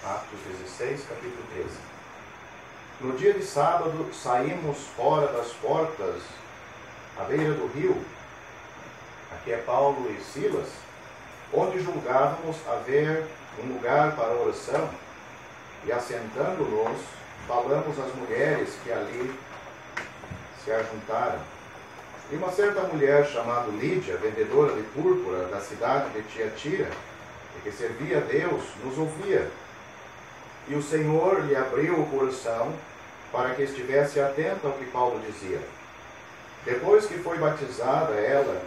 Atos 16, capítulo 13. No dia de sábado, saímos fora das portas, à beira do rio, aqui é Paulo e Silas, onde julgávamos haver um lugar para oração, e assentando-nos, falamos às mulheres que ali se ajuntaram. E uma certa mulher chamada Lídia, vendedora de púrpura da cidade de Tiatira, e que servia a Deus, nos ouvia. E o Senhor lhe abriu o coração para que estivesse atenta ao que Paulo dizia. Depois que foi batizada ela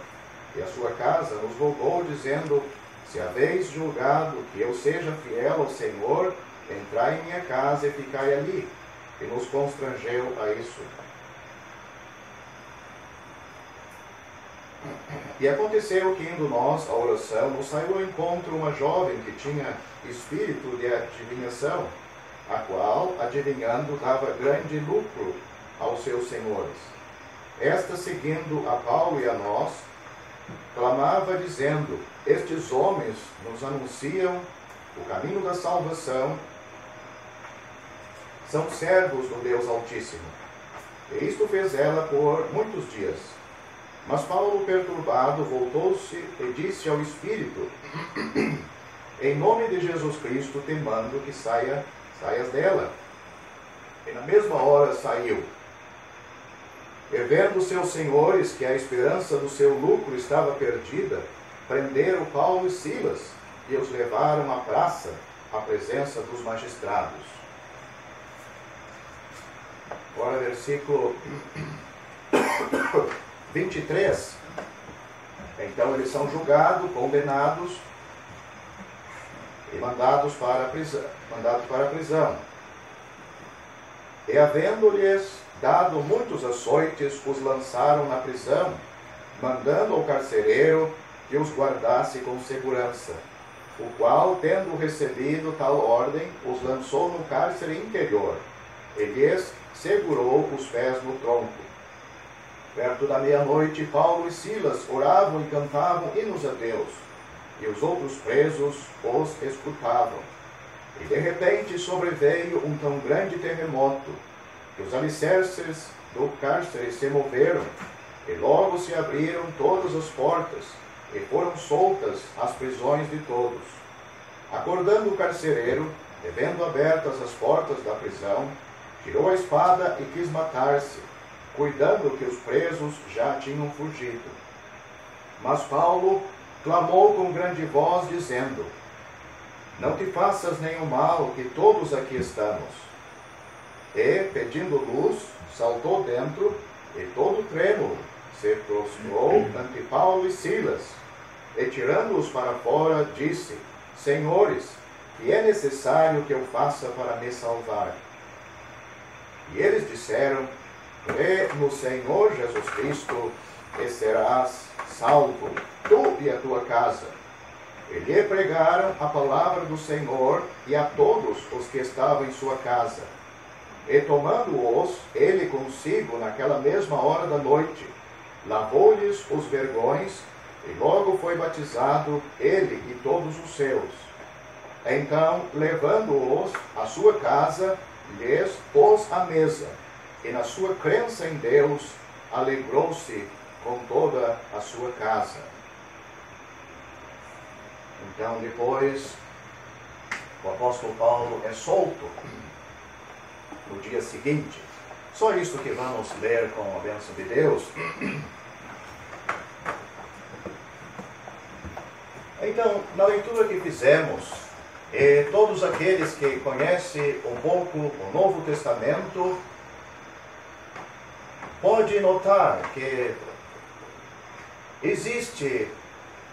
e a sua casa, nos rogou, dizendo: se haveis julgado que eu seja fiel ao Senhor, entrai em minha casa e ficai ali. E nos constrangeu a isso. E aconteceu que, indo nós à oração, nos saiu ao encontro uma jovem que tinha espírito de adivinhação, a qual, adivinhando, dava grande lucro aos seus senhores. Esta, seguindo a Paulo e a nós, clamava, dizendo: estes homens nos anunciam o caminho da salvação, são servos do Deus Altíssimo. E isto fez ela por muitos dias. Mas Paulo, perturbado, voltou-se e disse ao Espírito: em nome de Jesus Cristo te mando que saias dela. E na mesma hora saiu. E vendo seus senhores que a esperança do seu lucro estava perdida, prenderam Paulo e Silas e os levaram à praça, à presença dos magistrados. Agora, versículo 23. Então eles são julgados, condenados e mandados para a prisão. E havendo-lhes dado muitos açoites, os lançaram na prisão, mandando ao carcereiro que os guardasse com segurança, o qual, tendo recebido tal ordem, os lançou no cárcere interior, e lhes segurou os pés no tronco. Perto da meia-noite, Paulo e Silas oravam e cantavam hinos a Deus, e os outros presos os escutavam. E de repente sobreveio um tão grande terremoto, que os alicerces do cárcere se moveram, e logo se abriram todas as portas, e foram soltas as prisões de todos. Acordando o carcereiro, e vendo abertas as portas da prisão, tirou a espada e quis matar-se, cuidando que os presos já tinham fugido. Mas Paulo clamou com grande voz, dizendo: não te faças nenhum mal, que todos aqui estamos. E, pedindo luz, saltou dentro, e todo trêmulo se prostrou ante Paulo e Silas, e tirando-os para fora, disse: senhores, que é necessário que eu faça para me salvar? E eles disseram: crê no Senhor Jesus Cristo, e serás salvo, tu e a tua casa. E lhe pregaram a palavra do Senhor e a todos os que estavam em sua casa. E tomando-os, ele consigo naquela mesma hora da noite, lavou-lhes os vergões, e logo foi batizado ele e todos os seus. Então, levando-os à sua casa, lhes pôs à mesa, e na sua crença em Deus, alegrou-se com toda a sua casa. Então, depois, o apóstolo Paulo é solto no dia seguinte. Só isso que vamos ler com a bênção de Deus. Então, na leitura que fizemos, todos aqueles que conhecem um pouco o Novo Testamento, pode notar que existe,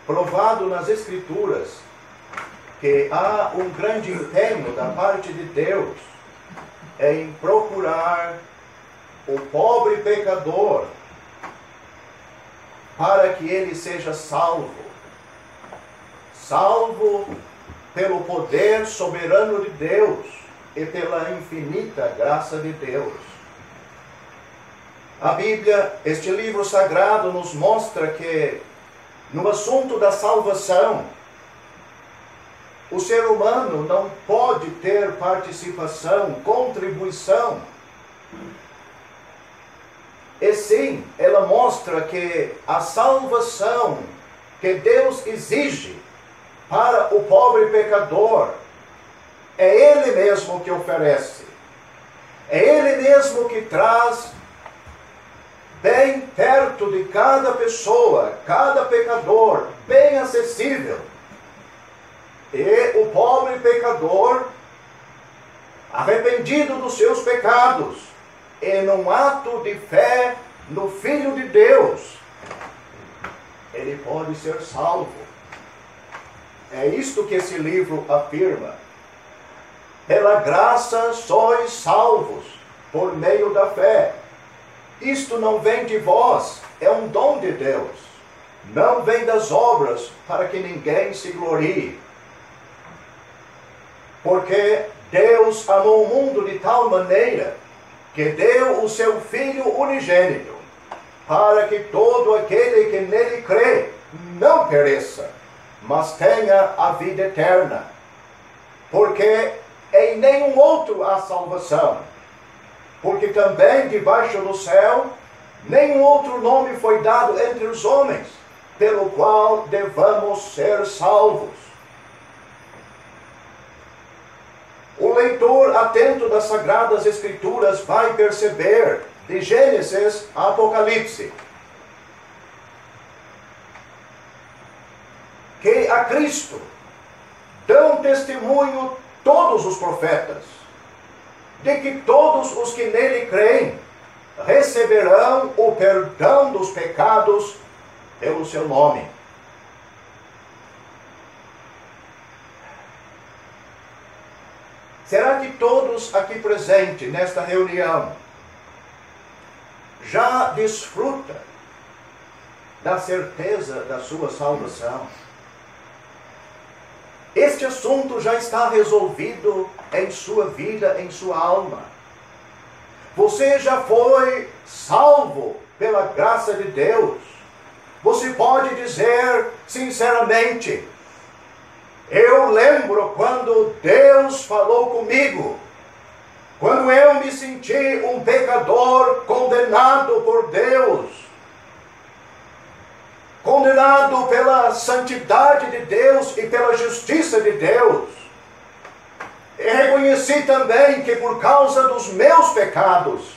provado nas Escrituras, que há um grande empenho da parte de Deus em procurar o pobre pecador para que ele seja salvo. Salvo pelo poder soberano de Deus e pela infinita graça de Deus. A Bíblia, este livro sagrado, nos mostra que no assunto da salvação, o ser humano não pode ter participação, contribuição. E sim, ela mostra que a salvação que Deus exige para o pobre pecador é Ele mesmo que oferece. É Ele mesmo que traz bem perto de cada pessoa, cada pecador, bem acessível. E o pobre pecador, arrependido dos seus pecados, e num ato de fé no Filho de Deus, ele pode ser salvo. É isto que esse livro afirma. Pela graça sois salvos, por meio da fé. Isto não vem de vós, é um dom de Deus. Não vem das obras, para que ninguém se glorie. Porque Deus amou o mundo de tal maneira que deu o seu Filho unigênito, para que todo aquele que nele crê não pereça, mas tenha a vida eterna. Porque em nenhum outro há salvação, porque também debaixo do céu nenhum outro nome foi dado entre os homens, pelo qual devamos ser salvos. O leitor atento das Sagradas Escrituras vai perceber, de Gênesis a Apocalipse, que a Cristo dão testemunho todos os profetas, de que todos os que nele creem receberão o perdão dos pecados pelo seu nome. Será que todos aqui presentes nesta reunião já desfrutam da certeza da sua salvação? Este assunto já está resolvido em sua vida, em sua alma. Você já foi salvo pela graça de Deus. Você pode dizer sinceramente: eu lembro quando Deus falou comigo, quando eu me senti um pecador condenado por Deus, condenado pela santidade de Deus e pela justiça de Deus. E reconheci também que por causa dos meus pecados,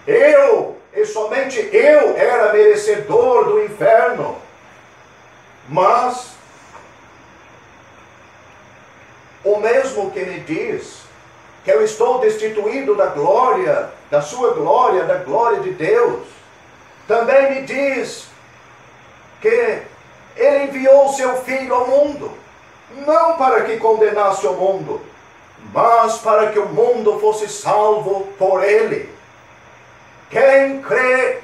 eu, e somente eu, era merecedor do inferno. Mas o mesmo que me diz que eu estou destituído da glória, da sua glória, da glória de Deus, também me diz que Ele enviou o seu Filho ao mundo, não para que condenasse o mundo, mas para que o mundo fosse salvo por Ele. Quem crê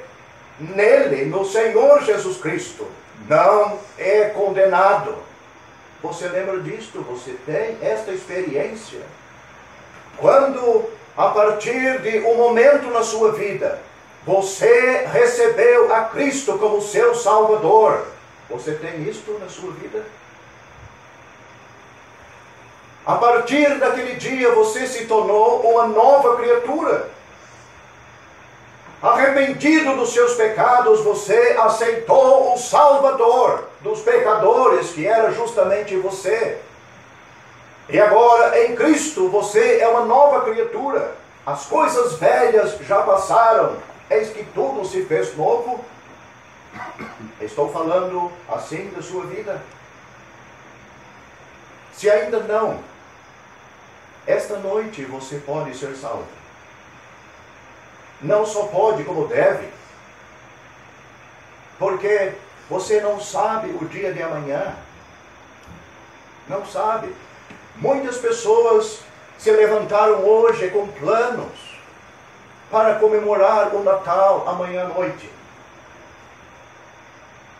nele, no Senhor Jesus Cristo, não é condenado. Você lembra disto? Você tem esta experiência? Quando, a partir de um momento na sua vida, você recebeu a Cristo como seu Salvador, você tem isto na sua vida? A partir daquele dia você se tornou uma nova criatura. Arrependido dos seus pecados, você aceitou o Salvador dos pecadores, que era justamente você. E agora, em Cristo, você é uma nova criatura. As coisas velhas já passaram, eis que tudo se fez novo. Estou falando assim da sua vida? Se ainda não, esta noite você pode ser salvo. Não só pode, como deve. Porque você não sabe o dia de amanhã. Não sabe. Muitas pessoas se levantaram hoje com planos para comemorar o Natal amanhã à noite.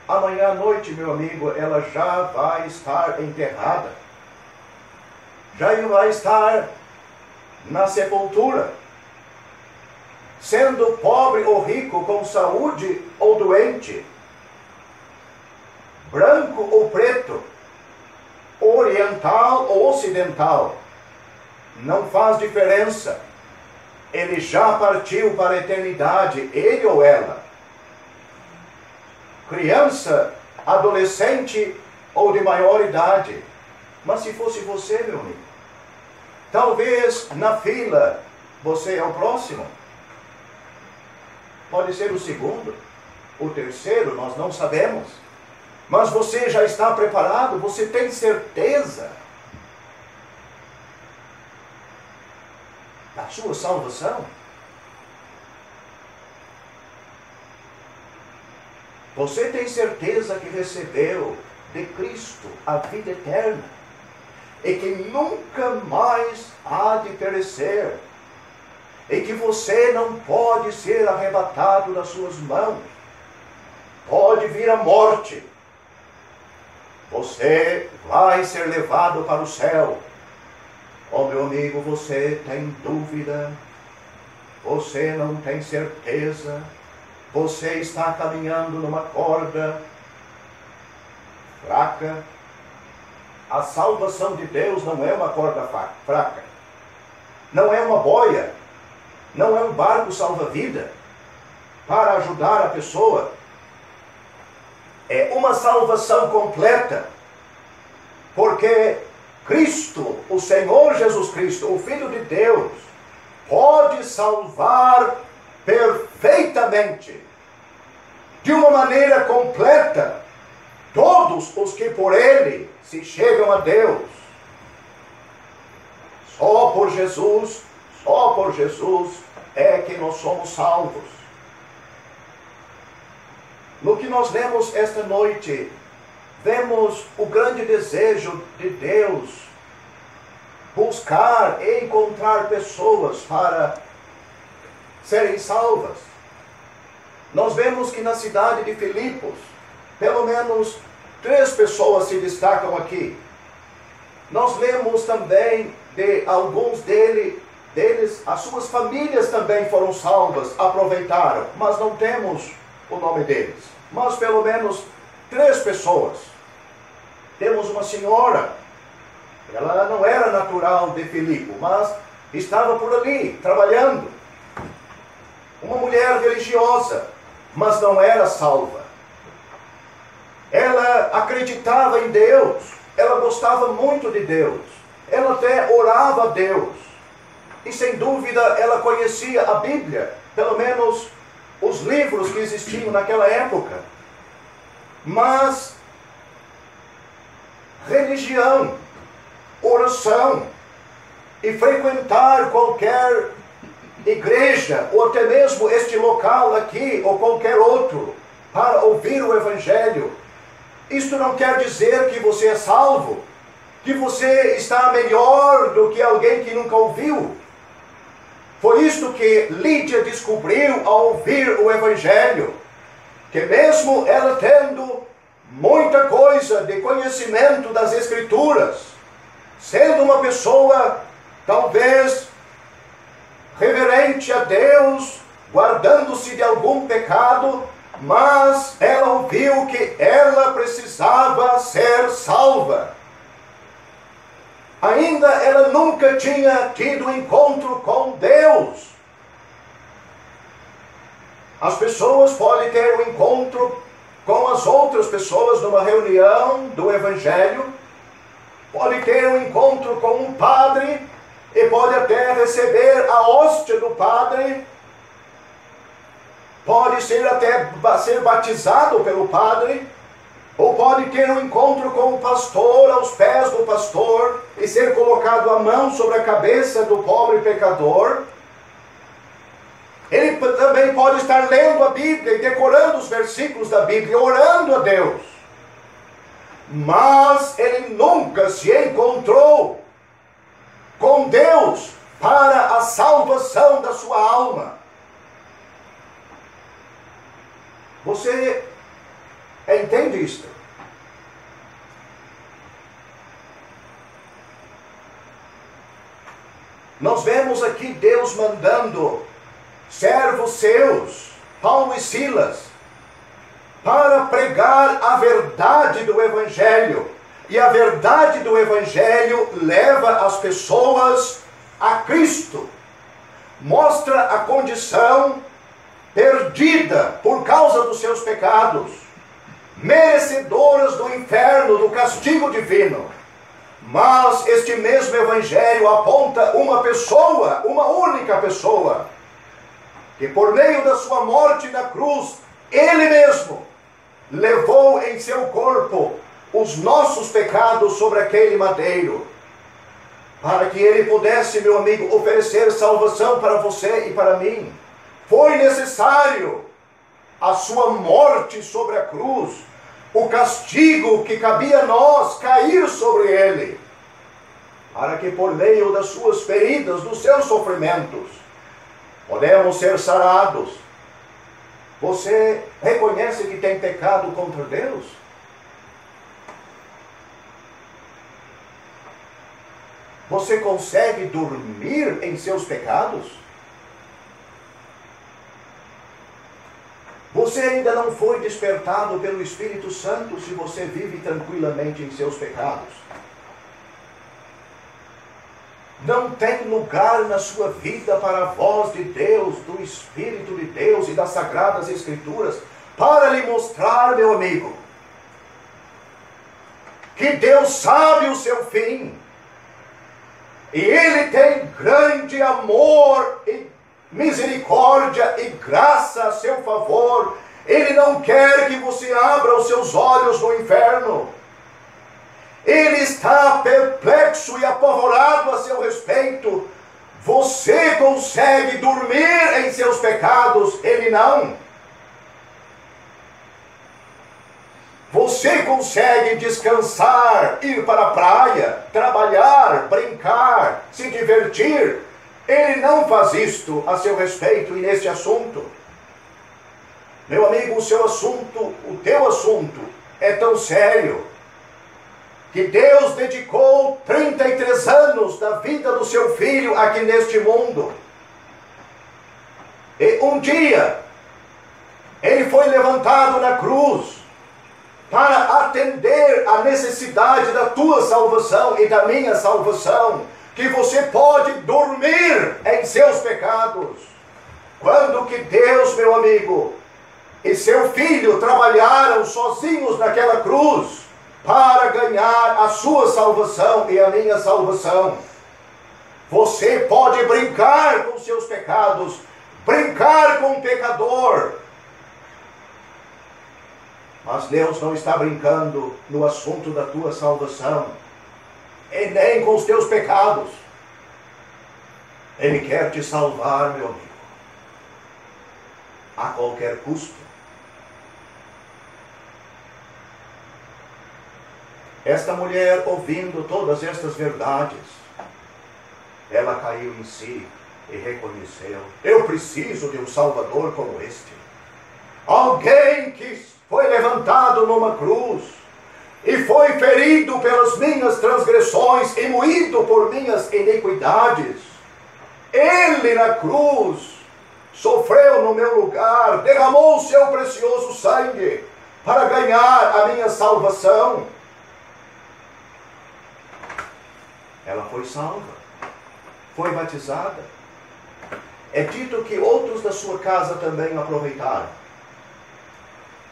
Amanhã à noite, meu amigo, ela já vai estar enterrada. Já vai estar na sepultura. Sendo pobre ou rico, com saúde ou doente, branco ou preto, oriental ou ocidental, não faz diferença. Ele já partiu para a eternidade, ele ou ela. Criança, adolescente ou de maior idade. Mas se fosse você, meu amigo, talvez na fila você é o próximo. Pode ser o segundo, o terceiro, nós não sabemos. Mas você já está preparado, você tem certeza da sua salvação? Você tem certeza que recebeu de Cristo a vida eterna e que nunca mais há de perecer e que você não pode ser arrebatado das suas mãos? Pode vir a morte, você vai ser levado para o céu. Oh, meu amigo, você tem dúvida, você não tem certeza, você está caminhando numa corda fraca. A salvação de Deus não é uma corda fraca, não é uma boia, não é um barco salva-vida para ajudar a pessoa. É uma salvação completa, porque Cristo, o Senhor Jesus Cristo, o Filho de Deus, pode salvar perfeitamente, de uma maneira completa, todos os que por Ele se chegam a Deus. Só por Jesus é que nós somos salvos. No que nós lemos esta noite, vemos o grande desejo de Deus buscar e encontrar pessoas para serem salvas. Nós vemos que na cidade de Filipos, pelo menos 3 pessoas se destacam aqui. Nós lemos também de alguns deles, as suas famílias também foram salvas, aproveitaram, mas não temos o nome deles. Mas pelo menos 3 pessoas. Temos uma senhora, ela não era natural de Filipe, mas estava por ali, trabalhando. Uma mulher religiosa, mas não era salva. Ela acreditava em Deus, ela gostava muito de Deus, ela até orava a Deus. E sem dúvida ela conhecia a Bíblia, pelo menos os livros que existiam naquela época. Mas religião, oração e frequentar qualquer igreja, ou até mesmo este local aqui, ou qualquer outro, para ouvir o Evangelho, isto não quer dizer que você é salvo, que você está melhor do que alguém que nunca ouviu. Foi isto que Lídia descobriu ao ouvir o Evangelho, que mesmo ela tendo muita coisa de conhecimento das Escrituras, sendo uma pessoa talvez reverente a Deus, guardando-se de algum pecado, mas ela ouviu que ela precisava ser salva. Ainda ela nunca tinha tido encontro com Deus. As pessoas podem ter um encontro com as outras pessoas numa reunião do Evangelho, pode ter um encontro com um padre e pode até receber a hóstia do padre, pode ser até ser batizado pelo padre, ou pode ter um encontro com o pastor, aos pés do pastor, e ser colocado a mão sobre a cabeça do pobre pecador. Ele também pode estar lendo a Bíblia e decorando os versículos da Bíblia, orando a Deus. Mas ele nunca se encontrou com Deus para a salvação da sua alma. Você entende isto? Nós vemos aqui Deus mandando servos seus, Paulo e Silas, para pregar a verdade do Evangelho, E a verdade do Evangelho leva as pessoas a Cristo. Mostra a condição perdida por causa dos seus pecados, merecedoras do inferno, do castigo divino. Mas este mesmo Evangelho aponta uma pessoa, uma única pessoa, que por meio da sua morte na cruz, Ele mesmo levou em seu corpo os nossos pecados sobre aquele madeiro, para que Ele pudesse, meu amigo, oferecer salvação para você e para mim. Foi necessário a sua morte sobre a cruz, o castigo que cabia a nós cair sobre Ele, para que por meio das suas feridas, dos seus sofrimentos, podemos ser sarados. Você reconhece que tem pecado contra Deus? Você consegue dormir em seus pecados? Você ainda não foi despertado pelo Espírito Santo se você vive tranquilamente em seus pecados? Não tem lugar na sua vida para a voz de Deus, do Espírito de Deus e das Sagradas Escrituras, para lhe mostrar, meu amigo, que Deus sabe o seu fim. E Ele tem grande amor e misericórdia e graça a seu favor. Ele não quer que você abra os seus olhos no inferno. Ele está perplexo e apavorado a seu respeito. Você consegue dormir em seus pecados, Ele não. Você consegue descansar, ir para a praia, trabalhar, brincar, se divertir. Ele não faz isto a seu respeito e neste assunto. Meu amigo, o seu assunto, o teu assunto é tão sério que Deus dedicou 33 anos da vida do seu filho aqui neste mundo. E um dia, Ele foi levantado na cruz para atender a necessidade da tua salvação e da minha salvação, que você pode dormir em seus pecados. Quando que Deus, meu amigo, e seu filho trabalharam sozinhos naquela cruz para ganhar a sua salvação e a minha salvação. Você pode brincar com seus pecados, brincar com o pecador, mas Deus não está brincando no assunto da tua salvação, e nem com os teus pecados. Ele quer te salvar, meu amigo, a qualquer custo. Esta mulher, ouvindo todas estas verdades, ela caiu em si e reconheceu: eu preciso de um Salvador como este. Alguém que foi levantado numa cruz e foi ferido pelas minhas transgressões e moído por minhas iniquidades. Ele na cruz sofreu no meu lugar, derramou o seu precioso sangue para ganhar a minha salvação. Ela foi salva, foi batizada. É dito que outros da sua casa também aproveitaram.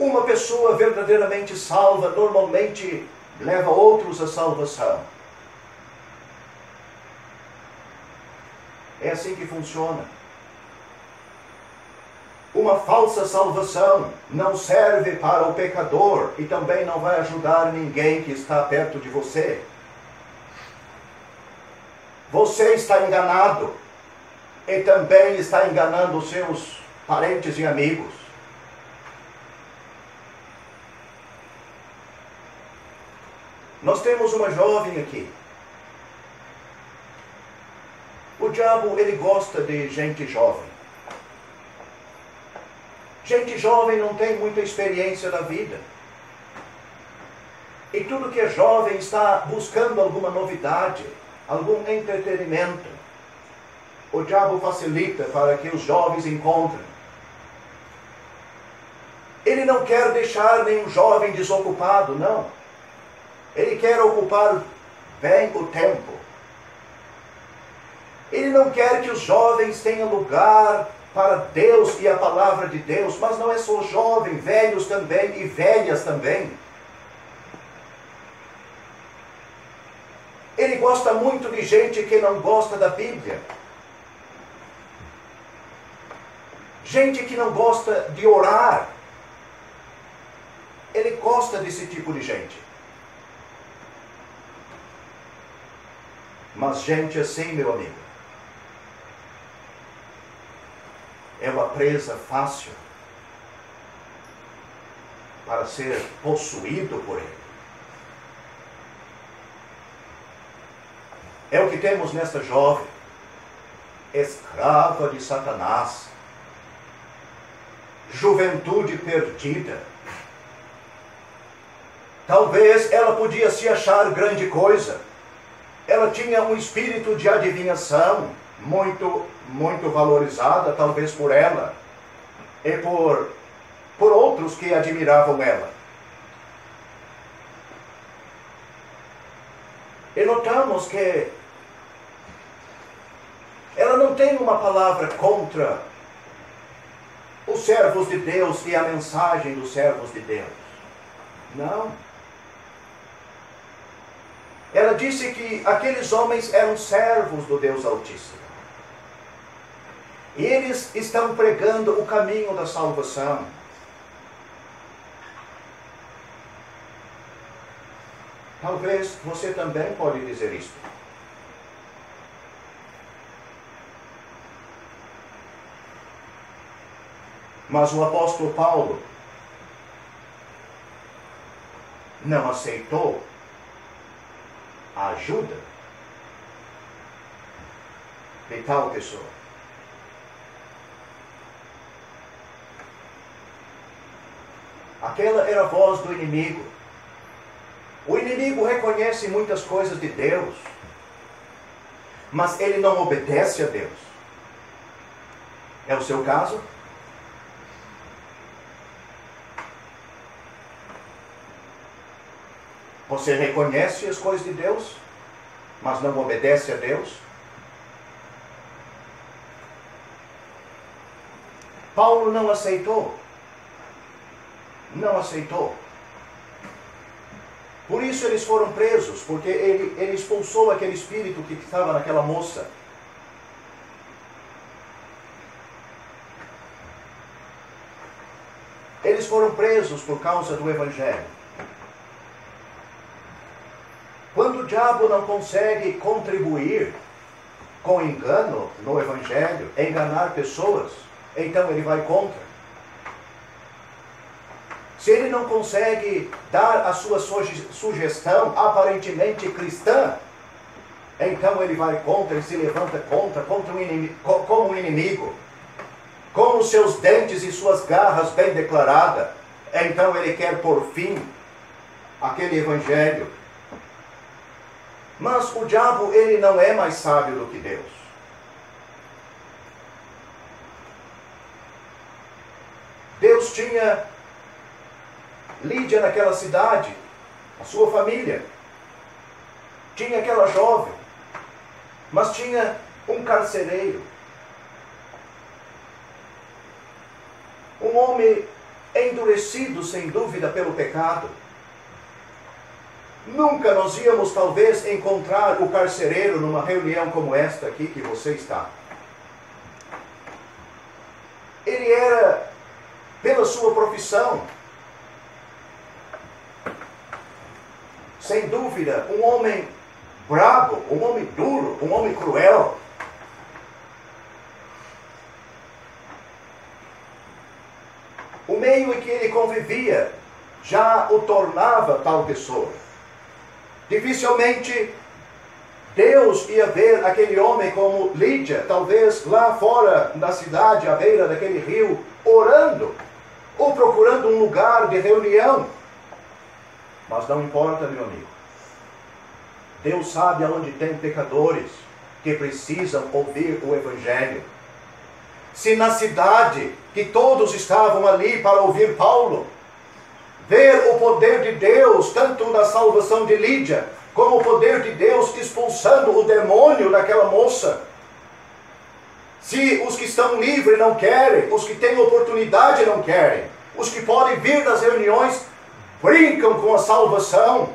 Uma pessoa verdadeiramente salva normalmente leva outros à salvação. É assim que funciona. Uma falsa salvação não serve para o pecador e também não vai ajudar ninguém que está perto de você. Você está enganado e também está enganando os seus parentes e amigos. Nós temos uma jovem aqui. O diabo, ele gosta de gente jovem. Gente jovem não tem muita experiência da vida. E tudo que é jovem está buscando alguma novidade, algum entretenimento. O diabo facilita para que os jovens encontrem. Ele não quer deixar nenhum jovem desocupado, não. Ele quer ocupar bem o tempo. Ele não quer que os jovens tenham lugar para Deus e a palavra de Deus, mas não é só jovem, velhos também e velhas também. Ele gosta muito de gente que não gosta da Bíblia. Gente que não gosta de orar. Ele gosta desse tipo de gente. Mas gente assim, meu amigo, é uma presa fácil para ser possuído por ele. É o que temos nesta jovem, escrava de Satanás, juventude perdida. Talvez ela podia se achar grande coisa. Ela tinha um espírito de adivinhação muito valorizada, talvez por ela e por outros que admiravam ela. E notamos que ela não tem uma palavra contra os servos de Deus e a mensagem dos servos de Deus. Não. Ela disse que aqueles homens eram servos do Deus Altíssimo. E eles estão pregando o caminho da salvação. Talvez você também pode dizer isto. Mas o apóstolo Paulo não aceitou a ajuda de tal pessoa. Aquela era a voz do inimigo. O inimigo reconhece muitas coisas de Deus, mas ele não obedece a Deus. É o seu caso? Você reconhece as coisas de Deus, mas não obedece a Deus? Paulo não aceitou. Não aceitou. Por isso eles foram presos, porque ele expulsou aquele espírito que estava naquela moça. Eles foram presos por causa do Evangelho. Quando o diabo não consegue contribuir com engano no Evangelho, enganar pessoas, então ele vai contra. Se ele não consegue dar a sua sugestão aparentemente cristã, então ele vai contra e se levanta contra um inimigo, como um inimigo, com os seus dentes e suas garras bem declaradas. Então ele quer pôr fim àquele evangelho. Mas o diabo, ele não é mais sábio do que Deus. Deus tinha Lídia naquela cidade, a sua família. Tinha aquela jovem, mas tinha um carcereiro. Um homem endurecido, sem dúvida, pelo pecado. Nunca nós íamos, talvez, encontrar o carcereiro numa reunião como esta aqui que você está. Ele era, pela sua profissão, sem dúvida, um homem bravo, um homem duro, um homem cruel. O meio em que ele convivia já o tornava tal pessoa. Dificilmente Deus ia ver aquele homem como Lídia, talvez lá fora da cidade, à beira daquele rio, orando ou procurando um lugar de reunião. Mas não importa, meu amigo. Deus sabe aonde tem pecadores que precisam ouvir o Evangelho. Se na cidade que todos estavam ali para ouvir Paulo, ver o poder de Deus, tanto na salvação de Lídia, como o poder de Deus expulsando o demônio daquela moça. Se os que estão livres não querem, os que têm oportunidade não querem, os que podem vir das reuniões brincam com a salvação,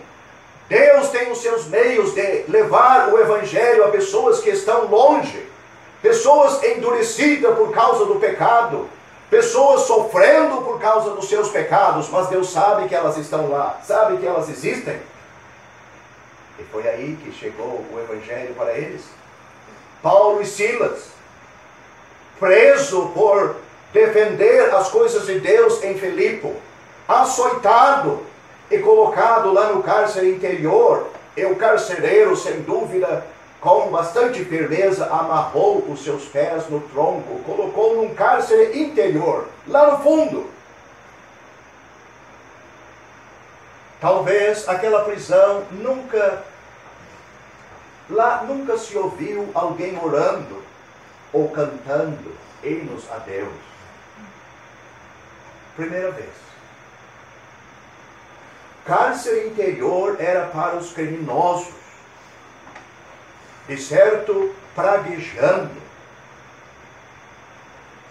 Deus tem os seus meios de levar o Evangelho a pessoas que estão longe, pessoas endurecidas por causa do pecado, pessoas sofrendo por causa dos seus pecados, mas Deus sabe que elas estão lá, sabe que elas existem. E foi aí que chegou o Evangelho para eles. Paulo e Silas, preso por defender as coisas de Deus em Filipe, açoitado e colocado lá no cárcere interior, e o carcereiro, sem dúvida, com bastante firmeza, amarrou os seus pés no tronco, colocou num cárcere interior, lá no fundo. Talvez aquela prisão nunca se ouviu alguém orando ou cantando hinos a Deus. Primeira vez. Cárcere interior era para os criminosos, de certo, praguejando,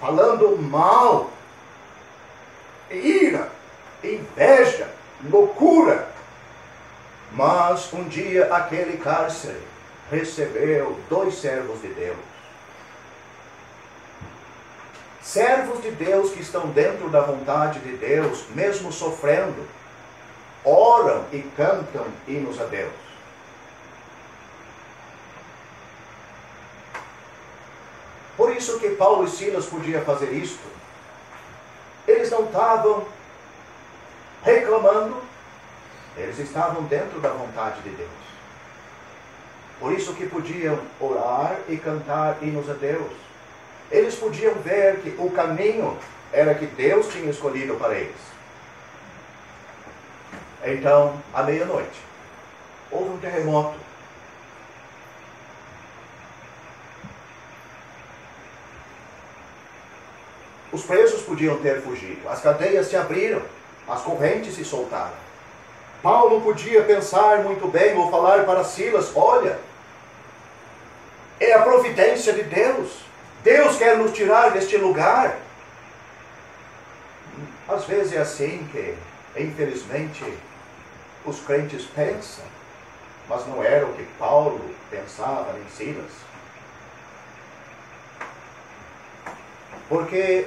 falando mal, ira, inveja, loucura. Mas um dia aquele cárcere recebeu 2 servos de Deus. Servos de Deus que estão dentro da vontade de Deus, mesmo sofrendo, oram e cantam hinos a Deus. Por isso que Paulo e Silas podiam fazer isto. Eles não estavam reclamando, eles estavam dentro da vontade de Deus. Por isso que podiam orar e cantar hinos a Deus. Eles podiam ver que o caminho era que Deus tinha escolhido para eles. Então, à meia-noite, houve um terremoto. Os presos podiam ter fugido, as cadeias se abriram, as correntes se soltaram. Paulo podia pensar muito bem ou falar para Silas: olha, é a providência de Deus. Deus quer nos tirar deste lugar. Às vezes é assim que, infelizmente, os crentes pensam, mas não era o que Paulo pensava nem Silas. Porque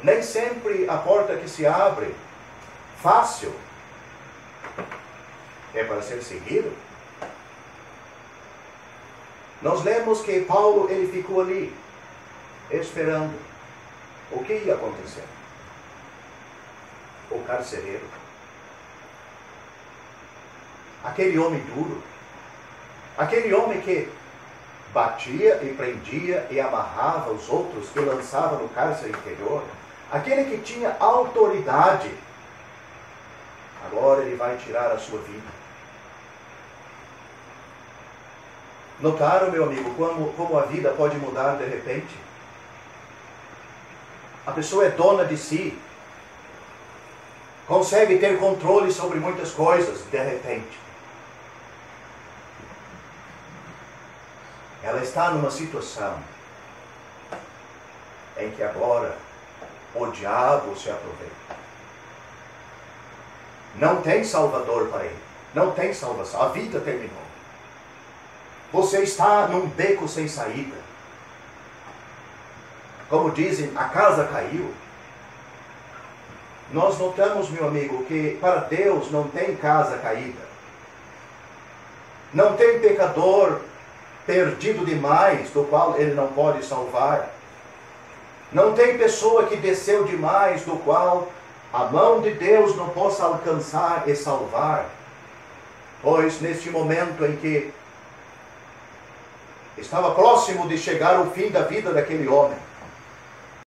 nem sempre a porta que se abre fácil é para ser seguido. Nós lemos que Paulo ele ficou ali, esperando o que ia acontecer. O carcereiro, aquele homem duro, aquele homem que batia e prendia e amarrava os outros e lançava no cárcere interior, aquele que tinha autoridade, agora ele vai tirar a sua vida. Notaram, meu amigo, como a vida pode mudar de repente? A pessoa é dona de si, consegue ter controle sobre muitas coisas, de repente ela está numa situação em que agora o diabo se aproveita. Não tem salvador para ele, não tem salvação, a vida terminou. Você está num beco sem saída. Como dizem, a casa caiu. Nós notamos, meu amigo, que para Deus não tem casa caída. Não tem pecador perdido demais, do qual Ele não pode salvar. Não tem pessoa que desceu demais, do qual a mão de Deus não possa alcançar e salvar. Pois neste momento em que estava próximo de chegar o fim da vida daquele homem,